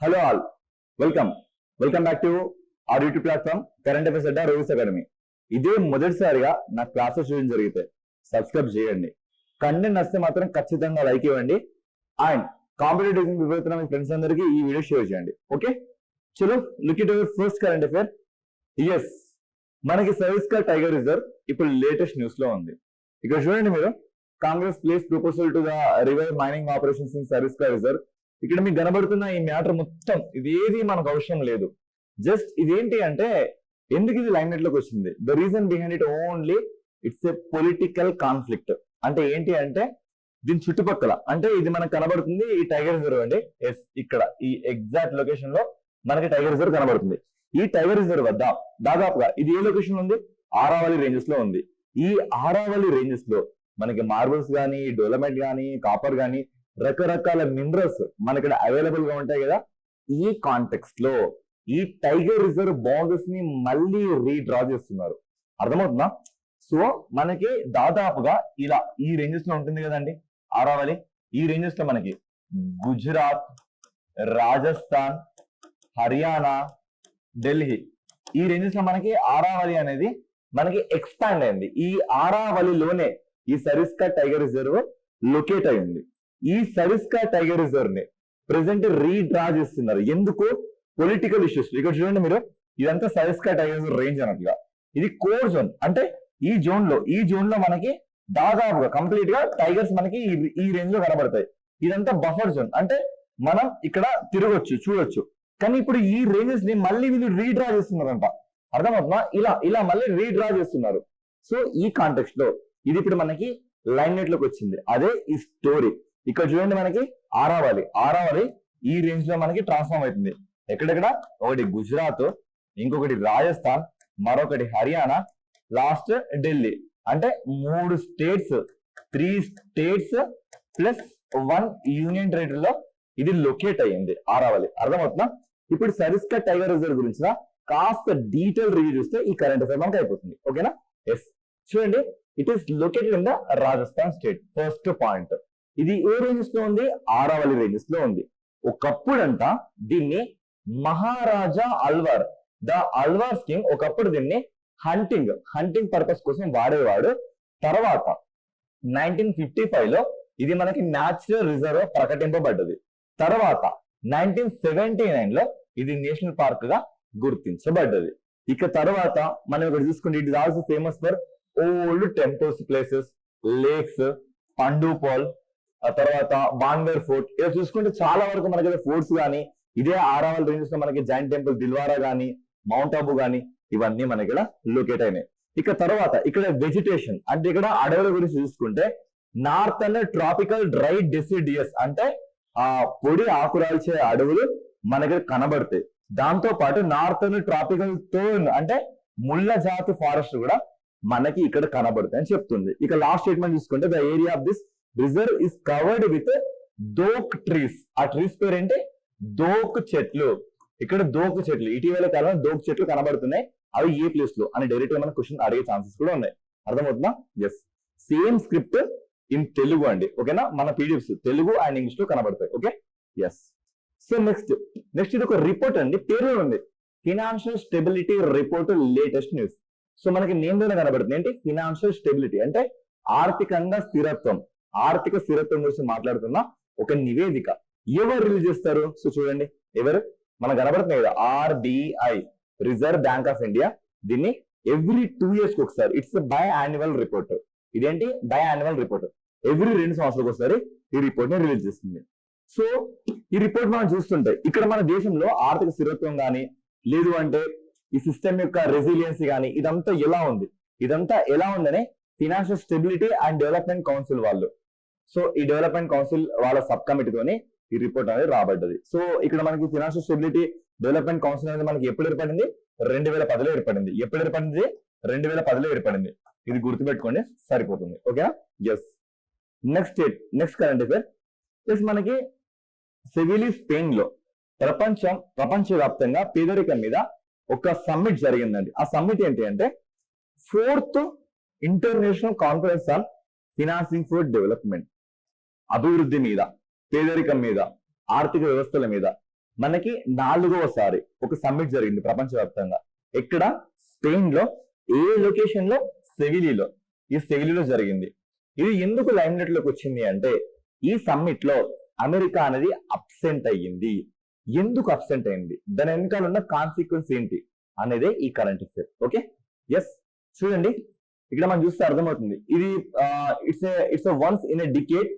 Hello all, welcome welcome back to our YouTube platform current affairs Adda Rohis academy. ఇదే మొదటిసారిగా నా classes చూడడం జరిగితే సబ్స్క్రైబ్ చేయండి. కంటెంట్ నచ్చితే మాత్రం ఖచ్చితంగా లైక్ ఇవ్వండి అండ్ కాంపిటేటివ్ వివరిస్తున్న మీ ఫ్రెండ్స్ అందరికీ ఈ వీడియో షేర్ చేయండి. ఓకే, చలో look it our first current affair. Yes, మనకి సర్వీస్కర్ టైగర్ రిజర్వ్ ఇప్పుడు లేటెస్ట్ న్యూస్ లో ఉంది. ఇక్కడ చూడండి మీరు, Congress places proposal to the revive mining operations in Sariska reserve. ఇక్కడ మీకు కనబడుతున్న ఈ మ్యాటర్ మొత్తం ఇదేది మనకు అవసరం లేదు. జస్ట్ ఇదేంటి అంటే ఎందుకు ఇది లైమ్ లైట్ లోకి వచ్చింది, the reason behind it only it's a political conflict. అంటే ఏంటి అంటే దీని చుట్టుపక్కల, అంటే ఇది మనకు కనబడుతుంది ఈ టైగర్ రిజర్వ్ అండి. ఎస్, ఇక్కడ ఈ ఎగ్జాక్ట్ లొకేషన్ లో మనకి టైగర్ రిజర్వ్ కనబడుతుంది. ఈ టైగర్ రిజర్వ్ వద్ద దాదాపుగా ఇది ఏ లొకేషన్ ఉంది, ఆరావళి రేంజెస్ లో ఉంది. ఈ ఆరావళి రేంజెస్ లో మనకి మార్బుల్స్ గానీ, డోలమైట్ గానీ, కాపర్ గానీ, రకరకాల మినరల్స్ మన ఇక్కడ అవైలబుల్ గా ఉంటాయి కదా. ఈ కాంటెక్స్ట్ లో ఈ టైగర్ రిజర్వ్ బౌండరీస్ ని మళ్ళీ రీడ్రా చేస్తున్నారు. అర్థమవుతుందా? సో మనకి దాదాపుగా ఇలా ఈ రేంజెస్ లో ఉంటుంది కదండి ఆరావళి. ఈ రేంజెస్ లో మనకి గుజరాత్, రాజస్థాన్, హర్యానా, ఢిల్లీ, ఈ రేంజెస్ లో మనకి ఆరావళి అనేది మనకి ఎక్స్పాండ్ అయింది. ఈ ఆరావళిలోనే ఈ సరిస్కా టైగర్ రిజర్వ్ లొకేట్ అయింది. ఈ సరిస్కా టైగర్ రిజర్వ్ ని ప్రెసెంట్ రీడ్రా చేస్తున్నారు. ఎందుకు? Political issues. ఇక్కడ చూడండి మీరు, ఇదంతా సరిస్కా టైగర్ రిజర్వ్ రేంజ్ అన్నట్టుగా. ఇది కోర్ జోన్. అంటే ఈ జోన్ లో మనకి దాదాపుగా కంప్లీట్ గా టైగర్స్ మనకి ఈ రేంజ్ లో కనబడతాయి. ఇదంతా బఫర్ జోన్, అంటే మనం ఇక్కడ తిరగొచ్చు, చూడొచ్చు. కానీ ఇప్పుడు ఈ రేంజెస్ ని మళ్ళీ వీళ్ళు రీడ్రా చేస్తున్నారంట. అర్థమవుతుందా? ఇలా మళ్ళీ రీడ్రా చేస్తున్నారు. సో ఈ కాంటెక్స్ట్ లో ఇది ఇప్పుడు మనకి లైమ్ లైట్ లోకి వచ్చింది. అదే ఈ స్టోరీ. ఇక్కడ చూడండి, మనకి ఆరావళి ఈ రేంజ్ లో మనకి ట్రాన్స్ఫార్మ్ అవుతుంది. ఎక్కడెక్కడ? ఒకటి గుజరాత్, ఇంకొకటి రాజస్థాన్, మరొకటి హర్యానా, లాస్ట్ ఢిల్లీ. అంటే 3 states, 3 states plus 1 union territory లో ఇది లొకేట్ అయ్యింది ఆరావళి. అర్థమవుతుందా? ఇప్పుడు సరిస్కా టైగర్ రిజర్వ్ గురించి కాస్త డీటెయిల్ రివ్యూ చూస్తే ఈ కరెంట్ అఫైర్ మనకి అయిపోతుంది. ఓకేనా? ఎస్, చూడండి, it is located in the Rajasthan state. First point, ఇది ఏ రేంజెస్ లో ఉంది? ఆరావళి రేంజెస్ లో ఉంది. ఒకప్పుడంట దీన్ని మహారాజా అల్వార్, ద అల్వార్ కింగ్ ఒకప్పుడు దీన్ని హంటింగ్ పర్పస్ కోసం వాడేవాడు. తర్వాత 1955 లో ఇది మనకి న్యాచురల్ రిజర్వ్ ప్రకటింపబడ్డది. తర్వాత 1979 లో ఇది నేషనల్ పార్క్ గా గుర్తించబడ్డది. ఇక తర్వాత మనం ఇక్కడ చూసుకుంటే it is also famous for old temples, places, lakes, Pandupol, ఆ తర్వాత బాంగ్బేర్ ఫోర్ట్. ఇలా చూసుకుంటే చాలా వరకు మనకి ఫోర్ట్స్ గానీ, ఇదే ఆరావళి రేంజెస్ లో మనకి జైంట్ టెంపుల్ దిల్వారా గానీ, మౌంట్ ఆబు గానీ, ఇవన్నీ మనకి ఇక్కడ లొకేట్ అయినాయి. ఇక తర్వాత ఇక్కడ వెజిటేషన్, అంటే ఇక్కడ అడవుల గురించి చూసుకుంటే నార్థన్ ట్రాపికల్ డ్రై డెసిడియస్, అంటే ఆ పొడి ఆకురాల్చే అడవులు మనకి కనబడతాయి. దాంతో పాటు నార్థన్ ట్రాపికల్ థోర్న్, అంటే ముళ్ళ జాతి ఫారెస్ట్ కూడా మనకి ఇక్కడ కనబడతాయి అని చెప్తుంది. ఇక లాస్ట్ స్టేట్మెంట్ చూసుకుంటే the area of this reserve is covered with dhok trees. ఆ ట్రీస్ పేరు ఏంటి? దోక్ చెట్లు. ఇక్కడ దోక్ చెట్లు, ఇటీవల కాలంలో దోక్ చెట్లు కనబడుతున్నాయి. అవి ఏ ప్లేస్ లో అని డైరెక్ట్ గా మన క్వశ్చన్ అడిగే ఛాన్సెస్ కూడా ఉన్నాయి. అర్థమవుతుందా? Yes, same script in Telugu అండి. ఓకేనా? మన పీడిఎఫ్స్ తెలుగు అండ్ ఇంగ్లీష్ లో కనబడతాయి. Okay, yes. సో నెక్స్ట్ ఇది ఒక రిపోర్ట్ అండి, పేరు ఉంది financial stability report latest news. So మనకి నేమ్ లోనే కనబడుతుంది ఏంటి? ఫినాన్షియల్ స్టెబిలిటీ, అంటే ఆర్థిక స్థిరత్వం గురించి మాట్లాడుతున్న ఒక నివేదిక. ఎవరు రిలీజ్ చేస్తారు? సో చూడండి, ఎవరు మనకు కనబడుతుంది కదా, RBI, reserve bank of India. దీన్ని ఎవ్రీ 2 years ఒకసారి, ఇట్స్ బై యాన్యువల్ రిపోర్ట్. ఇదేంటి? By annual report. ఎవ్రీ 2 సంవత్సరాలకు ఒకసారి ఈ రిపోర్ట్ ని రిలీజ్ చేస్తుంది. సో ఈ రిపోర్ట్ మనం చూస్తుంటే ఇక్కడ మన దేశంలో ఆర్థిక స్థిరత్వం కానీ, లేదు అంటే ఈ సిస్టమ్ యొక్క రెసిలియన్సీ కానీ, ఇదంతా ఎలా ఉందని financial stability and development council వాళ్ళు, సో ఈ డెవలప్మెంట్ కౌన్సిల్ వాళ్ళ సబ్ కమిటీతోని ఈ రిపోర్ట్ అనేది రాబడ్డది. సో ఇక్కడ మనకి ఫినాన్షియల్ స్టెబిలిటీ డెవలప్మెంట్ కౌన్సిల్ అనేది మనకి ఎప్పుడు ఏర్పడింది? 2010లో ఏర్పడింది. ఎప్పుడు ఏర్పడింది? 2010లో ఏర్పడింది. ఇది గుర్తుపెట్టుకోండి, సరిపోతుంది. ఓకేనా? Yes. Next current affair. Plus మనకి సెవిలి, స్పెయిన్ లో ప్రపంచవ్యాప్తంగా పేదరికం మీద ఒక సమ్మిట్ జరిగిందండి. ఆ సమ్మిట్ ఏంటి అంటే 4th international conference on financing for development. అభివృద్ధి మీద, పేదరికం మీద, ఆర్థిక వ్యవస్థల మీద మనకి 4వసారి ఒక సమ్మిట్ జరిగింది ప్రపంచవ్యాప్తంగా. ఎక్కడ? స్పెయిన్ లో. ఏ లొకేషన్ లో? సెవిలీలో. ఈ సెవిలీలో జరిగింది. ఇది ఎందుకు లైమ్ లైట్ లోకి వచ్చింది అంటే, ఈ సమ్మిట్ లో అమెరికా అనేది అబ్సెంట్ అయ్యింది. ఎందుకు అబ్సెంట్ అయింది, దాని వెనకాల ఉన్న కాన్సిక్వెన్స్ ఏంటి అనేదే ఈ కరెంట్ అఫేర్. ఓకే, ఎస్, చూడండి ఇక్కడ మనం చూస్తే అర్థమవుతుంది. ఇది it's once in a decade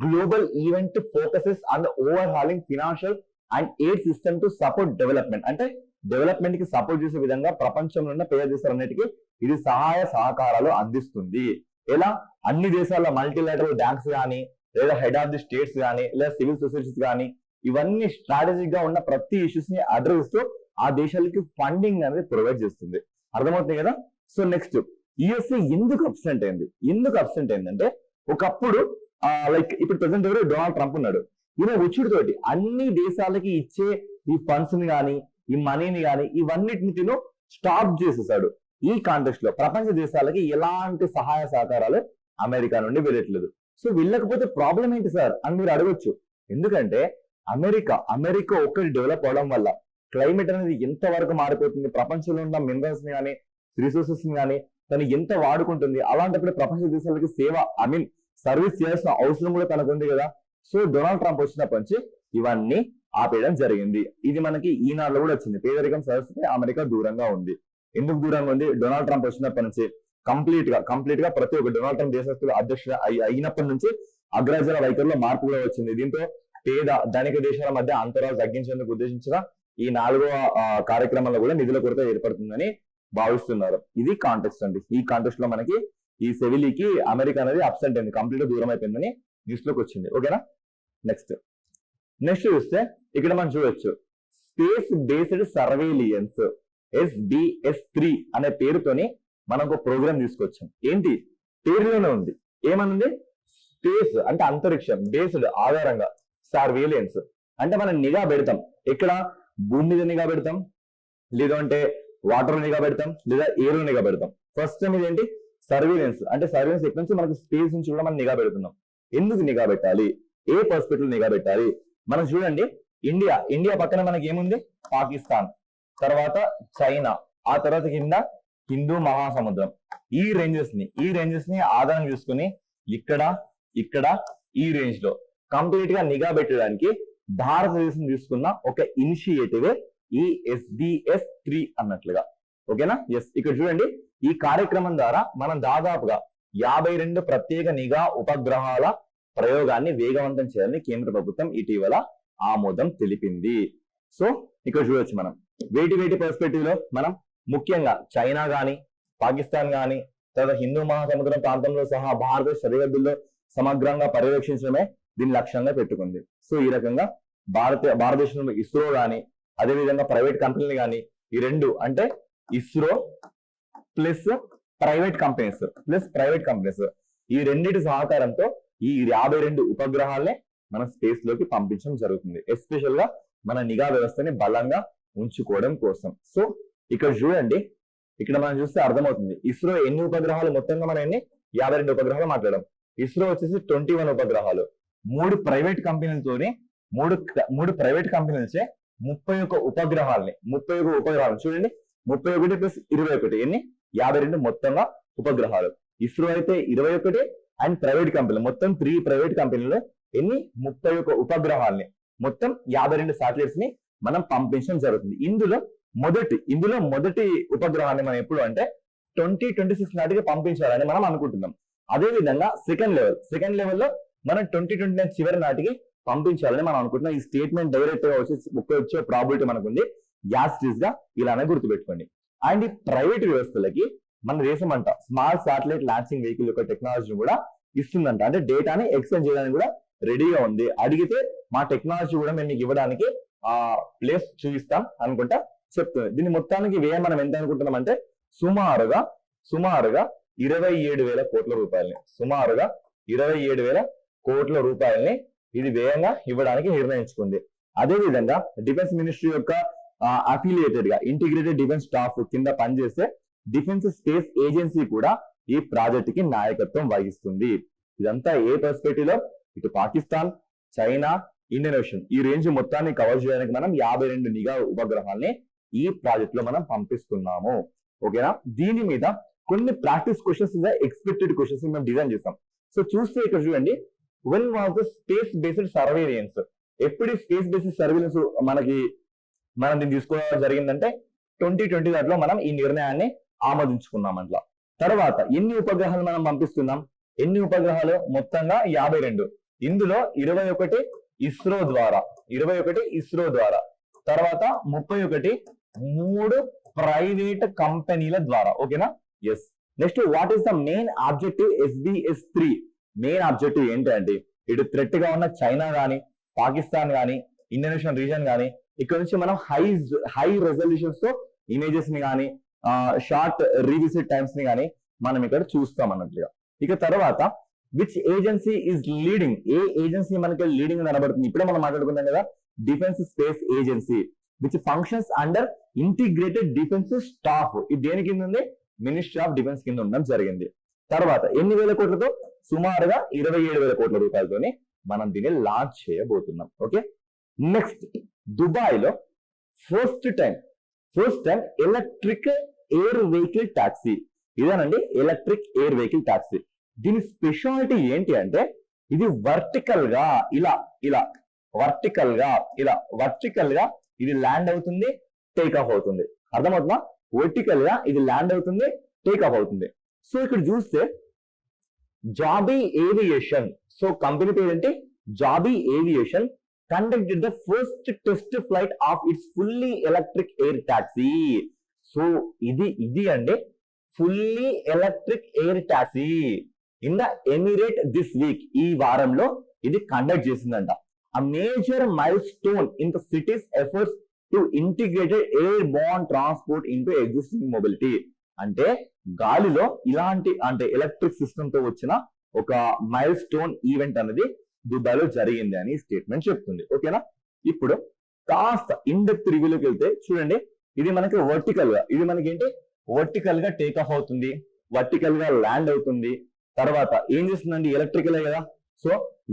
global event focuses on the overhauling financial and aid system to support development. అంటే డెవలప్మెంట్ కి సపోర్ట్ చేసే విధంగా ప్రపంచంలో ఉన్న పేద దేశాలన్నిటికీ ఇది సహాయ సహకారాలు అందిస్తుంది. ఎలా? అన్ని దేశాల మల్టీలాటరల్ బ్యాంక్స్ కానీ, లేదా హెడ్ ఆఫ్ ది స్టేట్స్ కానీ, లేదా సివిల్ సొసైటీస్ కానీ, ఇవన్నీ స్ట్రాటజిక్ గా ఉన్న ప్రతి ఇష్యూస్ ని అడ్రస్ చేస్తూ ఆ దేశాలకి ఫండింగ్ అనేది ప్రొవైడ్ చేస్తుంది. అర్థమవుతుంది కదా? సో నెక్స్ట్, యుఎస్ఏ ఎందుకు అబ్సెంట్ అయింది? ఎందుకు అబ్సెంట్ అయిందంటే, ఒకప్పుడు లైక్ ఇప్పుడు ప్రెసెంట్ ఎవరు డొనాల్డ్ ట్రంప్ ఉన్నాడు. ఈయన వచ్చుడితోటి అన్ని దేశాలకి ఇచ్చే ఈ ఫండ్స్ ని కానీ, ఈ మనీని కానీ, ఇవన్నిటిని తిను స్టాప్ చేసేసాడు. ఈ కాంటెక్స్ట్ లో ప్రపంచ దేశాలకి ఎలాంటి సహాయ సహకారాలు అమెరికా నుండి వెళ్ళట్లేదు. సో వెళ్ళకపోతే ప్రాబ్లం ఏంటి సార్ అని మీరు అడగొచ్చు. ఎందుకంటే అమెరికా ఒక్కటి డెవలప్ అవడం వల్ల క్లైమేట్ అనేది ఎంత వరకు మారిపోతుంది, ప్రపంచంలో ఉన్న మినరల్స్ ని కానీ, రిసోర్సెస్ ని కానీ తను ఎంత వాడుకుంటుంది. అలాంటప్పుడు ప్రపంచ దేశాలకి సర్వీస్ చేయాల్సిన అవసరం కూడా తనకు ఉంది కదా. సో డొనాల్డ్ ట్రంప్ వచ్చినప్పటి నుంచి ఇవన్నీ ఆపేయడం జరిగింది. ఇది మనకి ఈనాడులో కూడా వచ్చింది. పేదరికం సదస్సుకి అమెరికా దూరంగా ఉంది. ఎందుకు దూరంగా ఉంది? డొనాల్డ్ ట్రంప్ వచ్చినప్పటి నుంచి కంప్లీట్ గా ప్రతి ఒక్క డొనాల్డ్ ట్రంప్ దేశస్తుల అధ్యక్షుడు అయినప్పటి నుంచి అగ్రజల వైఖరిలో మార్పు కూడా వచ్చింది. దీంతో పేద ధనిక దేశాల మధ్య అంతరాలు తగ్గించేందుకు ఉద్దేశించిన ఈ 4వ కార్యక్రమంలో కూడా నిధుల కొరత ఏర్పడుతుందని భావిస్తున్నారు. ఇది కాంటెక్స్ట్ అండి. ఈ కాంటెక్స్ట్ లో మనకి ఈ సెవిలీకి అమెరికా అనేది అబ్సెంట్ అయింది, కంప్లీట్ గా దూరం అయిపోయిందని న్యూస్ లోకి వచ్చింది. ఓకేనా? నెక్స్ట్ చూస్తే ఇక్కడ మనం చూడొచ్చు, స్పేస్ బేస్డ్ సర్వేలియన్స్ SBS3 అనే పేరుతోని మనం ఒక ప్రోగ్రామ్ తీసుకొచ్చాం. ఏంటి? పేరులోనే ఉంది. ఏమనుంది? స్పేస్ అంటే అంతరిక్షం, బేస్డ్ ఆధారంగా సర్వేలియన్స్ అంటే మనం నిఘా పెడతాం. ఎక్కడ? భూమి మీద నిఘా పెడతాం, లేదంటే వాటర్ నిఘా పెడతాం, లేదా ఎయిర్ నిఘా పెడతాం. ఫస్ట్ టైం ఇదేంటి? సర్వేలెన్స్. అంటే సర్వేలెన్స్ ఎక్కడి నుంచి? మనకు స్పేస్ నుంచి కూడా మనం నిఘా పెడుతున్నాం. ఎందుకు నిఘా పెట్టాలి? ఏ పర్స్పెక్టివ్ నిఘా పెట్టాలి? మనం చూడండి, ఇండియా పక్కన మనకి ఏముంది? పాకిస్తాన్, తర్వాత చైనా, ఆ తర్వాత కింద హిందూ మహాసముద్రం. ఈ రేంజెస్ ని ఆధారం చూసుకుని ఇక్కడ ఈ రేంజ్ లో కంప్లీట్ గా నిఘా పెట్టడానికి భారతదేశం తీసుకున్న ఒక ఇనిషియేటివ్ ఈ SBS3 అన్నట్లుగా. ఓకేనా? ఎస్, ఇక్కడ చూడండి, ఈ కార్యక్రమం ద్వారా మనం దాదాపుగా 52 ప్రత్యేక నిఘా ఉపగ్రహాల ప్రయోగాన్ని వేగవంతం చేయాలని కేంద్ర ప్రభుత్వం ఇటీవల ఆమోదం తెలిపింది. సో ఇక్కడ చూడొచ్చు, మనం వేటి పర్స్పెక్టివ్ లో మనం ముఖ్యంగా చైనా గాని, పాకిస్తాన్ గాని, తర్వాత హిందూ మహాసముద్రం ప్రాంతంలో సహా భారతదేశ సరిహద్దుల్లో సమగ్రంగా పర్యవేక్షించడమే దీని లక్ష్యంగా పెట్టుకుంది. సో ఈ రకంగా భారతదేశంలో ఇస్రో గాని, అదేవిధంగా ప్రైవేట్ కంపెనీలు గాని, ఈ రెండు అంటే ఇస్రో ప్లస్ ప్రైవేట్ కంపెనీస్ ఈ రెండింటి సహకారంతో ఈ 52 ఉపగ్రహాలనే మన స్పేస్ లోకి పంపించడం జరుగుతుంది. ఎస్పెషల్ గా మన నిఘా వ్యవస్థని బలంగా ఉంచుకోవడం కోసం. సో ఇక్కడ చూడండి, ఇక్కడ మనం చూస్తే అర్థమవుతుంది ఇస్రో ఎన్ని ఉపగ్రహాలు, మొత్తంగా మనం 52 ఉపగ్రహాలు మాట్లాడడం. ఇస్రో వచ్చేసి 21 ఉపగ్రహాలు, 3 ప్రైవేట్ కంపెనీలతోనే 3 ప్రైవేట్ కంపెనీలచే 31 ఉపగ్రహాలని చూడండి, 31 ప్లస్ 21 ఎన్ని? 52 మొత్తంగా ఉపగ్రహాలు. ఇస్రో అయితే 21 అండ్ ప్రైవేట్ కంపెనీలు మొత్తం 3 ప్రైవేట్ కంపెనీలు ఎన్ని? 31 ఉపగ్రహాలని, మొత్తం 52 శాటిలైట్స్ ని మనం పంపించడం జరుగుతుంది. ఇందులో మొదటి ఉపగ్రహాన్ని మనం ఎప్పుడు అంటే 2026 నాటికి పంపించాలని మనం అనుకుంటున్నాం. అదే విధంగా సెకండ్ లెవెల్లో మనం 2029 చివరి నాటికి పంపించాలని మనం అనుకుంటున్నాం. ఈ స్టేట్మెంట్ డైరెక్ట్ గా వచ్చే ప్రాబిలిటీ మనకు ఉంది. యాస్టీస్ గా ఇలానే గుర్తుపెట్టుకోండి. అండ్ ఈ ప్రైవేట్ వ్యవస్థలకి మన దేశం అంట స్మాల్ శాటిలైట్ లాంచింగ్ వెహికల్ యొక్క టెక్నాలజీ కూడా ఇస్తుందంట. అంటే డేటాని ఎక్స్చేంజ్ చేయడానికి కూడా రెడీగా ఉంది. అడిగితే మా టెక్నాలజీ కూడా మేము మీకు ఇవ్వడానికి ప్లేస్ చూపిస్తాం అనుకుంటా చెప్తుంది. దీని మొత్తానికి వ్యయం మనం ఎంత అనుకుంటున్నాం అంటే సుమారుగా 27,000 కోట్ల రూపాయలని, 27,000 కోట్ల రూపాయలని ఇది వ్యయంగా ఇవ్వడానికి నిర్ణయించుకుంది. అదే విధంగా డిఫెన్స్ మినిస్ట్రీ యొక్క అఫిలియేటెడ్ గా ఇంటిగ్రేటెడ్ డిఫెన్స్ స్టాఫ్ కింద పనిచేసే డిఫెన్స్ స్పేస్ ఏజెన్సీ కూడా ఈ ప్రాజెక్ట్ కి నాయకత్వం వహిస్తుంది. ఇదంతా ఏ పర్స్పెక్టివ్ లో? ఇటు పాకిస్తాన్, చైనా, ఇండియన్ ఓషన్ ఈ రేంజ్ మొత్తాన్ని కవర్ చేయడానికి మనం 52 నిఘా ఉపగ్రహాల్ని ఈ ప్రాజెక్ట్ లో మనం పంపిస్తున్నాము. ఓకేనా, దీని మీద కొన్ని ప్రాక్టీస్ క్వశ్చన్స్ ఎక్స్పెక్టెడ్ క్వశ్చన్స్ మేము డిజైన్ చేస్తాం. సో చూస్తే ఇక్కడ చూడండి, when was the space based surveillance, ఎప్పుడు స్పేస్ బేస్డ్ సర్వేలెన్స్ మనం దీన్ని తీసుకోవడం జరిగిందంటే 2020 దాంట్లో మనం ఈ నిర్ణయాన్ని ఆమోదించుకున్నాం. అట్లా తర్వాత ఎన్ని ఉపగ్రహాలు మనం పంపిస్తున్నాం, ఎన్ని ఉపగ్రహాలు మొత్తంగా 52. ఇందులో 21 ఇస్రో ద్వారా, తర్వాత 31 3 ప్రైవేట్ కంపెనీల ద్వారా. ఓకేనా, yes. Next, what is the main objective SBS-3? Main objective ఏంటంటే ఇటు థ్రెట్ గా ఉన్న చైనా గానీ, పాకిస్తాన్ గానీ, ఇండోనేషియన్ రీజన్ గానీ, ఇక్కడ నుంచి మనం హై రెజల్యూషన్స్ తో ఇమేజెస్ ని గానీ, షార్ట్ రీవిజిట్ టైమ్స్ ని గానీ మనం ఇక్కడ చూస్తాం అన్నట్లుగా. ఇక తర్వాత which agency is leading, A agency మనకి లీడింగ్ కనబడుతుంది? ఇప్పుడే మనం మాట్లాడుకున్నాం కదా, defence space agency which functions under integrated defence staff. ఇది దేని కింద ఉంది? మినిస్ట్రీ ఆఫ్ డిఫెన్స్ కింద ఉండడం జరిగింది. తర్వాత ఎన్ని వేల కోట్లతో? సుమారుగా 27,000 కోట్ల రూపాయలతోని మనం దీన్ని లాంచ్ చేయబోతున్నాం. ఓకే, నెక్స్ట్, దుబాయ్ లో first time electric air vehicle taxi. ఇదేనండి ఎలక్ట్రిక్ ఎయిర్ వెహికల్ టాక్సీ. దీని స్పెషాలిటీ ఏంటి అంటే ఇది వర్టికల్ గా ఇది ల్యాండ్ అవుతుంది, టేక్ ఆఫ్ అవుతుంది. అర్థమవుతుందా? వర్టికల్ గా ఇది ల్యాండ్ అవుతుంది, టేక్ ఆఫ్ అవుతుంది. సో ఇక్కడ చూస్తే జాబీ ఏవియేషన్, సో కంపెనీ పేరు ఏంటి? జాబీ aviation conducted the first test flight of its fully electric air taxi. So ఇది అండి fully electric air taxi in the Emirate this week. ఈ వారంలో ఇది కండక్ట్ చేసిందంట. A major milestone in the city's efforts to integrate airborne transport into existing mobility. అంటే గాలిలో ఇలాంటి electric system తో వచ్చిన ఒక మైల్ స్టోన్ ఈవెంట్ అనేది దుబాయ్ లో జరిగింది అని స్టేట్మెంట్ చెప్తుంది. ఓకేనా, ఇప్పుడు కాస్త ఇండెప్త్ రివ్యూలోకి వెళ్తే చూడండి, ఇది మనకి వర్టికల్ గా టేక్ ఆఫ్ అవుతుంది, వర్టికల్ గా ల్యాండ్ అవుతుంది. తర్వాత ఏం చేస్తుందండి? ఎలక్ట్రికల్ కదా. So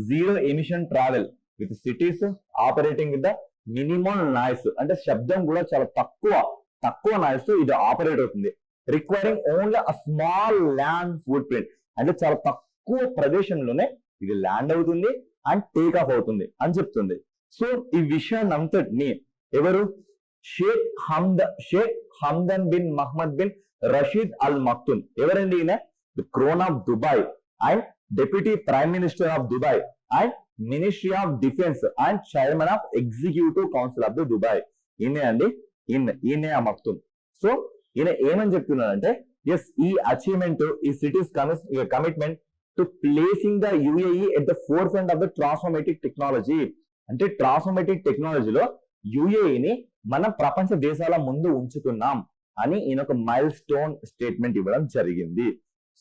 zero emission travel with cities operating with the minimum noise, అంటే శబ్దం కూడా చాలా తక్కువ నాయిస్ తో ఇది ఆపరేట్ అవుతుంది. Requiring only a small land foot print, అంటే చాలా తక్కువ ప్రదేశంలోనే ఇది ల్యాండ్ అవుతుంది అండ్ టేక్ ఆఫ్ అవుతుంది అని చెప్తుంది. సో ఈ విషయాన్ని అంతటిని ఎవరు? Sheikh Hamdan bin Mohammed bin Rashid Al Maktoum. ఎవరండి ఈయన? The crown of Dubai and deputy prime minister of Dubai and ministry of defence and chairman of executive council of the Dubai. ఈయనే అండి, ఈయనే ఆ మక్తుమ్. సో ఈయన ఏమని చెప్తున్నాడంటే, yes, ఈ అచీవ్మెంట్, ఈ cities commitment to placing the UAE at the four front of the transformative technology. అంటే ట్రాన్స్ఫర్మేటివ్ టెక్నాలజీలో UAEని మనం ప్రపంచ దేశాల ముందు ఉంచుతున్నాం అని ఈయన ఒక మైల్ స్టోన్ స్టేట్మెంట్ ఇవ్వడం జరిగింది.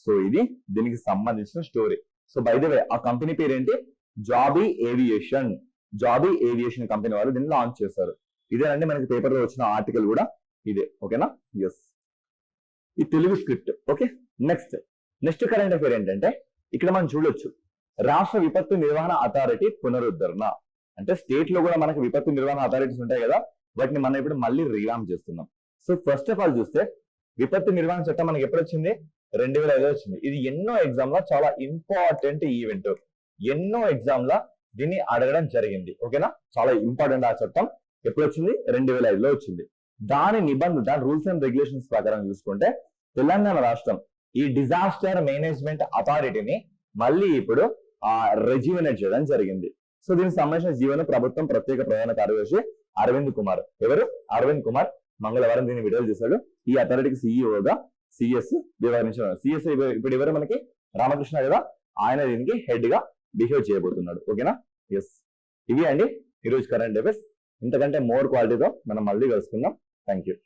సో ఇది దీనికి సంబంధించిన story. So by the way, ఆ కంపెనీ పేరేంటి? జాబీ ఏవియేషన్ కంపెనీ వాళ్ళు దీన్ని లాంచ్ చేశారు. ఇదేనండి మనకి పేపర్ లో వచ్చిన ఆర్టికల్ కూడా ఇదే. ఓకేనా, ఎస్, ఈ Telugu script. Okay, next current affair ఏంటంటే ఇక్కడ మనం చూడొచ్చు, రాష్ట్ర విపత్తు నిర్వహణ అథారిటీ పునరుద్ధరణ. అంటే స్టేట్ లో కూడా మనకి విపత్తు నిర్వహణ అథారిటీస్ ఉంటాయి కదా, వాటిని మనం ఇప్పుడు మళ్ళీ రీవామ్ చేస్తున్నాం. సో ఫస్ట్ ఆఫ్ ఆల్ చూస్తే విపత్తు నిర్వహణ చట్టం మనకి ఎప్పుడు వచ్చింది? 2005 వచ్చింది. ఇది ఎన్నో ఎగ్జామ్ లో చాలా ఇంపార్టెంట్ ఈవెంట్, ఎన్నో ఎగ్జామ్ ల దీన్ని అడగడం జరిగింది. ఓకేనా, చాలా ఇంపార్టెంట్. ఆ చట్టం ఎప్పుడు వచ్చింది? 2005లో వచ్చింది. దాని రూల్స్ అండ్ రెగ్యులేషన్స్ ప్రకారం చూసుకుంటే తెలంగాణ రాష్ట్రం ఈ డిజాస్టర్ మేనేజ్మెంట్ అథారిటీని మళ్ళీ ఇప్పుడు రెజ్యూమినేట్ చేయడం జరిగింది. సో దీనికి సంబంధించిన జీవన ప్రభుత్వం ప్రత్యేక ప్రధాన కార్యదర్శి అరవింద్ కుమార్. ఎవరు? అరవింద్ కుమార్ మంగళవారం దీన్ని విడుదల చేశాడు. ఈ అథారిటీకి సిఇఓగా సిఎస్ వ్యవహరించారు. సిఎస్ ఇప్పుడు ఎవరు? మనకి రామకృష్ణ కదా, ఆయన దీనికి హెడ్ గా బిహేవ్ చేయబోతున్నాడు. ఓకేనా, ఎస్, ఇవి అండి ఈరోజు కరెంట్ అఫైర్స్. ఇంతకంటే మోర్ క్వాలిటీతో మనం మళ్ళీ కలుసుకుందాం. Thank you.